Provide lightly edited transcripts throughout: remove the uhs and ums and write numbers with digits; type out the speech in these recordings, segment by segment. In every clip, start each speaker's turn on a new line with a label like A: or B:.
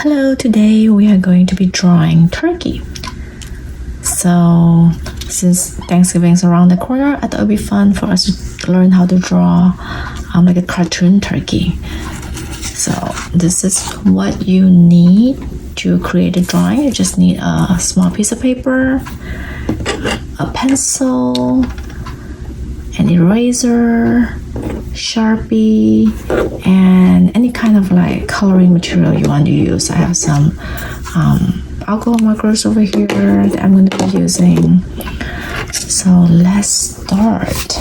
A: Hello, today we are going to be drawing turkey. So since Thanksgiving is around the corner, I thought it would be fun for us to learn how to draw like a cartoon turkey. So this is what you need to create a drawing. You just need a small piece of paper, a pencil, an eraser, Sharpie, and any kind of like coloring material you want to use. I have some alcohol markers over here that I'm going to be using. So let's start.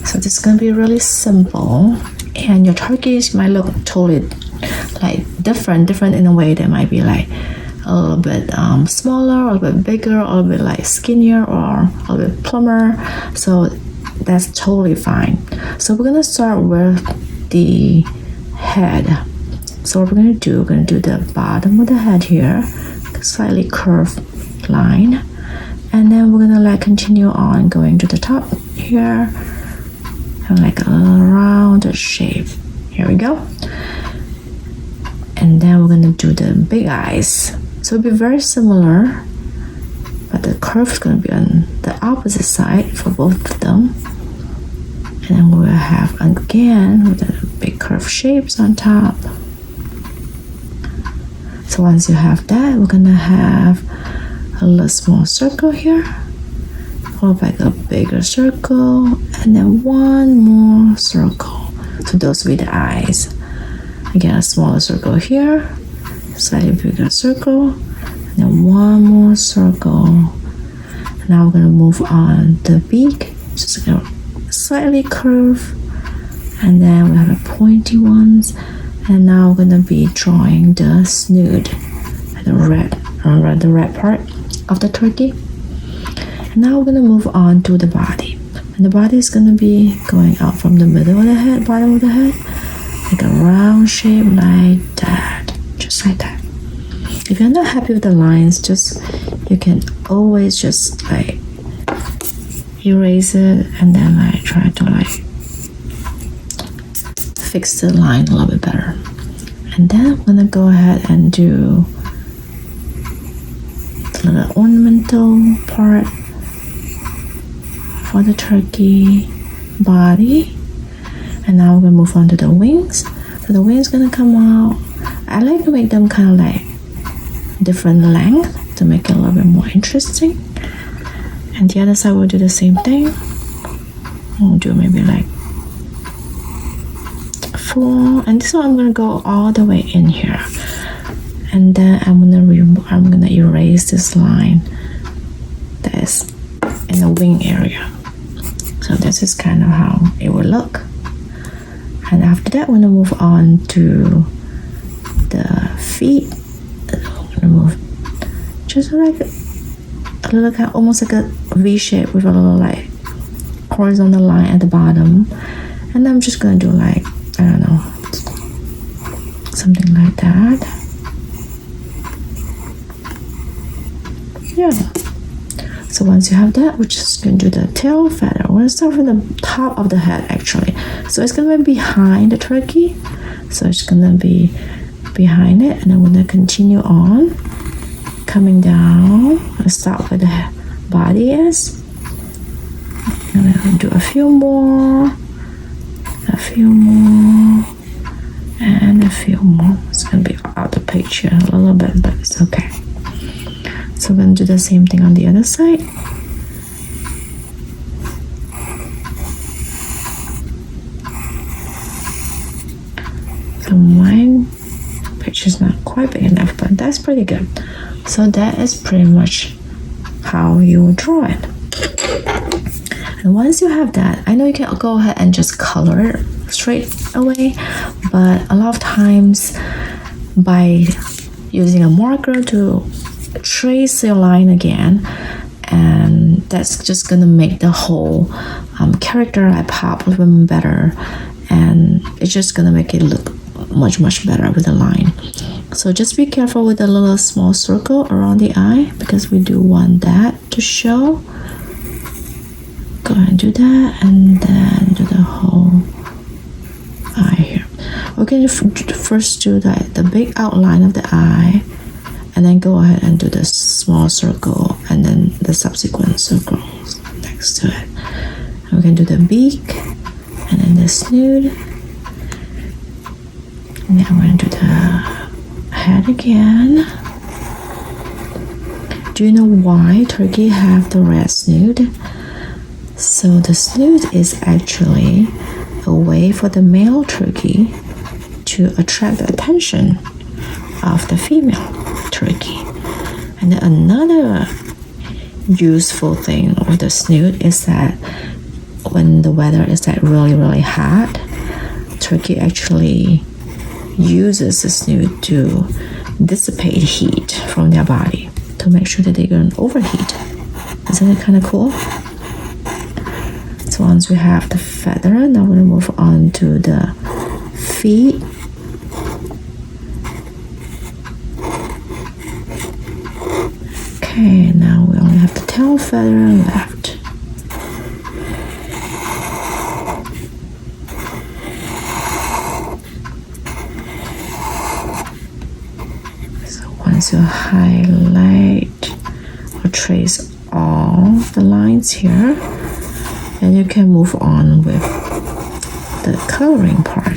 A: So this is going to be really simple, and your turkeys might look totally like different in a way. They might be like a little bit smaller, a little bit bigger, a little bit like skinnier, or a little bit plumper. So that's totally fine. So we're gonna start with the head. So what we're gonna do the bottom of the head here, slightly curved line, and then we're gonna like continue on going to the top here, and like a rounded shape. Here we go. And then we're gonna do the big eyes. So it'll be very similar, but the curve is going to be on the opposite side for both of them. And then we'll have again with the big curved shapes on top. So once you have that, we're going to have a little small circle here, followed by a bigger circle, and then one more circle. So those will be the eyes. Again, a smaller circle here, slightly bigger circle, and then one more circle. Now we're going to move on the beak, just going to slightly curve, and then we have the pointy ones. And now we're going to be drawing the snoot, the red part of the turkey. And now we're going to move on to the body, and the body is going to be going out from the middle of the head, bottom of the head, like a round shape like that, just like that. If you're not happy with the lines, you can always just like erase it and then like try to like fix the line a little bit better. And then I'm gonna go ahead and do the little ornamental part for the turkey body. And now we're gonna move on to the wings. So the wings gonna come out. I like to make them kind of like different length to make it a little bit more interesting. And the other side we'll do the same thing. We'll do maybe like 4, and this one I'm gonna go all the way in here, and then I'm gonna erase this line that is in the wing area. So this is kind of how it will look. And after that, we're gonna move on to the feet. Move just like a little kind of almost like a V shape with a little like horizontal line at the bottom. And I'm just gonna do like, I don't know, something like that. Yeah. So once you have that, we're just gonna do the tail feather. We're gonna start from the top of the head actually. So it's gonna be behind the turkey. So it's gonna be behind it, and then we're gonna continue on coming down. Let's start where the body is. I'm gonna do a few more, and a few more. It's gonna be out the page here a little bit, but it's okay. So we're gonna do the same thing on the other side. So mine picture is not quite big enough, but that's pretty good. So that is pretty much how you will draw it. And once you have that, I know you can go ahead and just color it straight away, but a lot of times by using a marker to trace your line again, and that's just gonna make the whole character like pop a little bit better, and it's just gonna make it look much better with the line. So just be careful with the little small circle around the eye, because we do want that to show. Go ahead and do that, and then do the whole eye here. we can first do the big outline of the eye, and then go ahead and do the small circle and then the subsequent circles next to it. And we can do the beak and then the snoot. Now we're going to do the head again. Do you know why turkey have the red snoot? So the snoot is actually a way for the male turkey to attract the attention of the female turkey. And then another useful thing with the snoot is that when the weather is like really hot, turkey actually uses the snoot to dissipate heat from their body to make sure that they don't overheat. Isn't it kind of cool? So once we have the feather, now we're going to move on to the feet. Okay, now we only have the tail feather left. So once you highlight or trace all the lines here, then you can move on with the coloring part.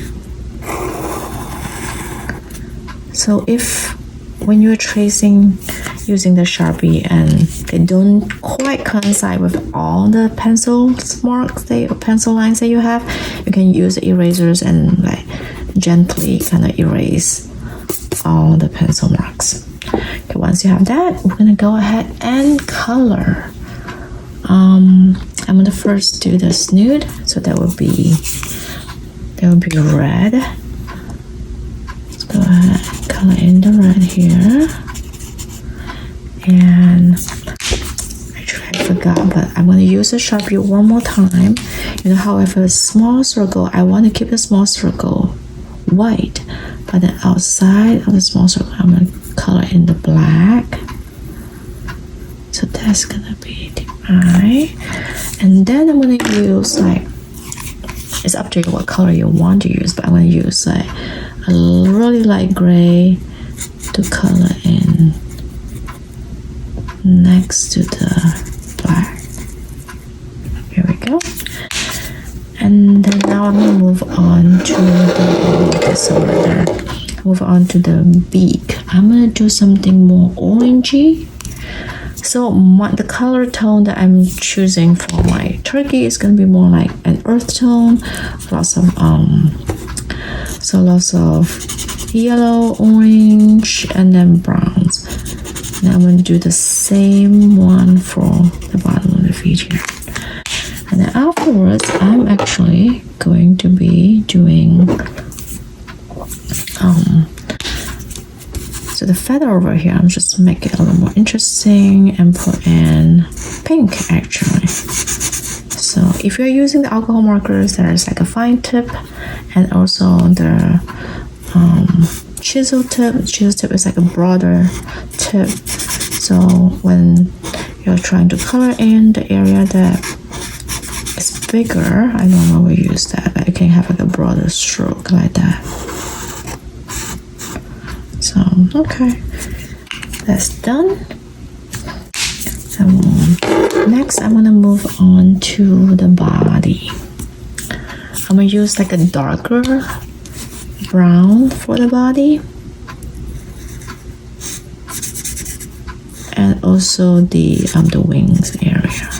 A: So if when you're tracing using the Sharpie and they don't quite coincide with all the pencil marks or pencil lines that you have, you can use erasers and like gently kind of erase all the pencil marks. Okay, once you have that, we're gonna go ahead and color. I'm gonna first do the snoot, so that will be red. Let's go ahead and color in the red here. And actually I forgot, but I'm going to use the Sharpie one more time. You know how if a small circle, I want to keep the small circle white, but the outside of the small circle I'm going to color in the black. So that's going to be the eye. And then I'm going to use like, it's up to you what color you want to use, but I'm going to use like a really light gray to color in next to the black. Here we go. And then now I'm gonna move on to the beak. I'm gonna do something more orangey. So the color tone that I'm choosing for my turkey is gonna be more like an earth tone, lots of yellow, orange, and then browns. Now I'm going to do the same one for the bottom of the feet here. And then afterwards, I'm actually going to be doing so the feather over here, I'm just make it a little more interesting and put in pink actually. So if you're using the alcohol markers, there's like a fine tip and also the chisel tip. The chisel tip is like a broader tip. So when you're trying to color in the area that is bigger, I don't know we use that, but you can have like a broader stroke like that. So okay, that's done. So next I'm gonna move on to the body. I'm gonna use like a darker brown for the body, and also the wings area.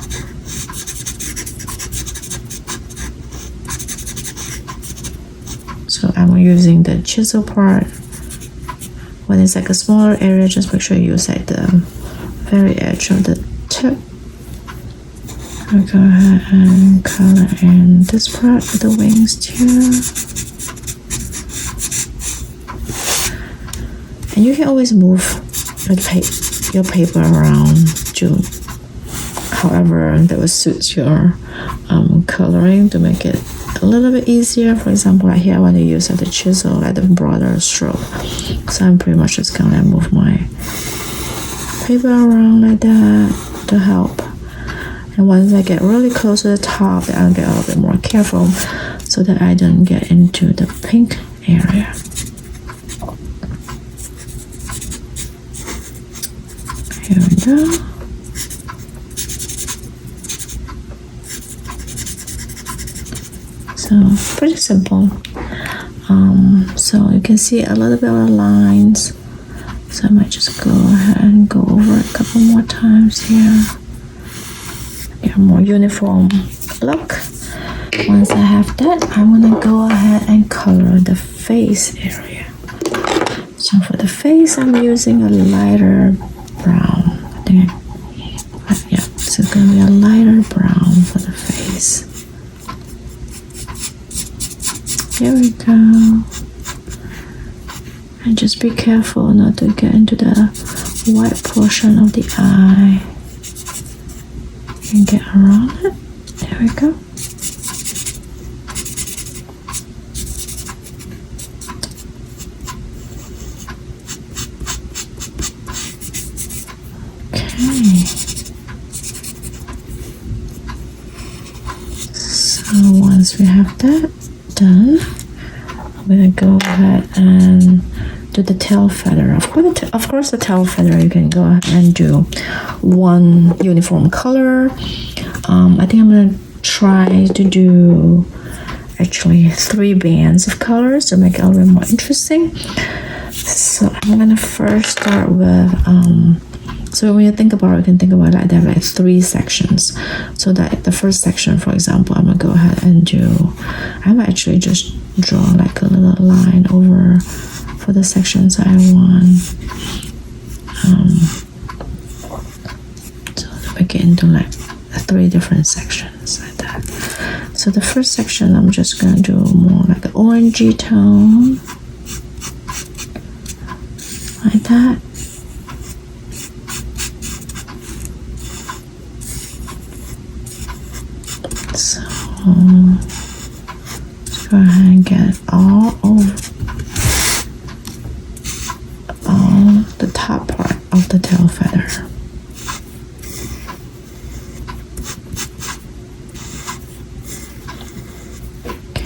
A: So I'm using the chisel part. When it's like a smaller area, just make sure you use like the very edge of the tip. I'll go ahead and color in this part of the wings too. And you can always move your paper around to however that will suit your coloring to make it a little bit easier. For example, right here I want to use the chisel at the broader stroke, so I'm pretty much just gonna move my paper around like that to help. And once I get really close to the top, then I'll get a little bit more careful so that I don't get into the pink area. Here we go. So pretty simple. So you can see a little bit of lines. So I might just go ahead and go over a couple more times here. Get a more uniform look. Once I have that, I'm gonna go ahead and color the face area. So for the face, I'm using a lighter brown. Yeah, so it's gonna be a lighter brown for the face. Here we go. And just be careful not to get into the white portion of the eye. And get around it. There we go. Okay. So once we have that done, I'm gonna go ahead and do the tail feather. Of course, the tail feather you can go ahead and do one uniform color. I think I'm gonna try to do actually 3 bands of colors to make it a little bit more interesting. So I'm gonna first start with so when you think about it, you can think about it like they have like 3 sections. So that the first section, for example, I'm gonna go ahead and do, I'm actually just draw like a little line over for the sections I want. So we get into like 3 different sections like that. So the first section, I'm just gonna do more like an orangey tone, like that. So let's go ahead and get it all over the top part of the tail feather. Okay.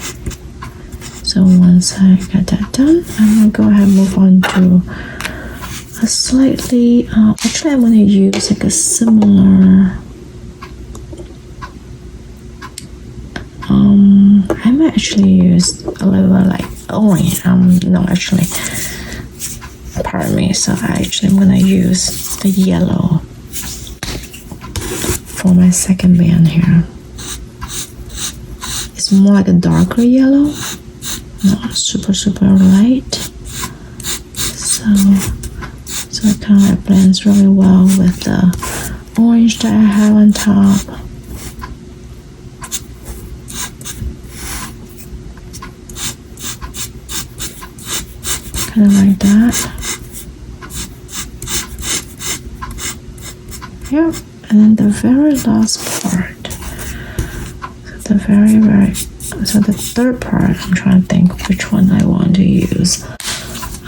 A: So once I get that done, I'm gonna go ahead and move on to a slightly actually I'm gonna use like a similar I might actually use a little bit like orange. No, actually, pardon me. So I actually am gonna use the yellow for my second band here. It's more like a darker yellow, not super light. So it kind of like blends really well with the orange that I have on top. Kind of like that. Yep. And then the very last part. So the third part, I'm trying to think which one I want to use.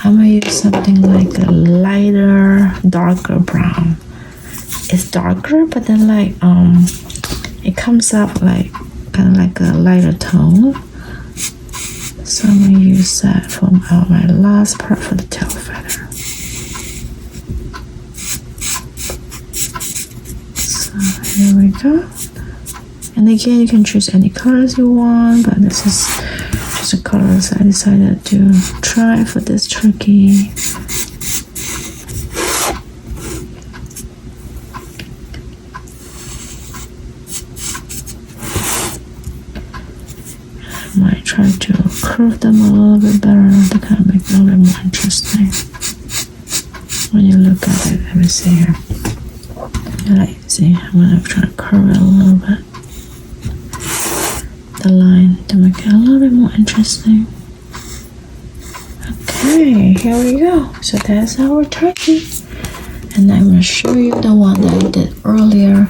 A: I'm gonna use something like a lighter, darker brown. It's darker, but then like it comes up like kind of like a lighter tone. So I'm going to use that for my last part for the tail feather. So here we go. And again, you can choose any colors you want, but this is just the colors I decided to try for this turkey. I might try to curve them a little bit better to kind of make it a little bit more interesting when you look at it. Let me see here. See, I'm gonna try to curve it a little bit, the line, to make it a little bit more interesting. Okay, here we go. So that's our turkey, and I'm gonna show you the one that I did earlier.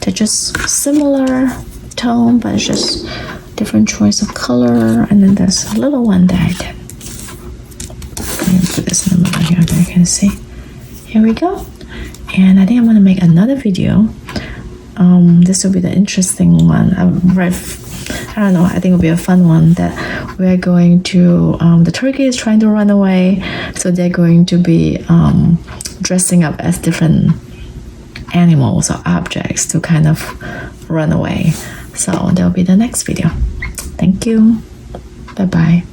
A: They're just similar tone, but it's just different choice of color. And then there's a little one that I did. Let me put this in the middle here so you can see. Here we go. And I think I'm going to make another video. This will be the interesting one. I don't know, I think it'll be a fun one that we're going to, the turkey is trying to run away, so they're going to be dressing up as different animals or objects to kind of run away. So that'll be the next video. Thank you. Bye bye.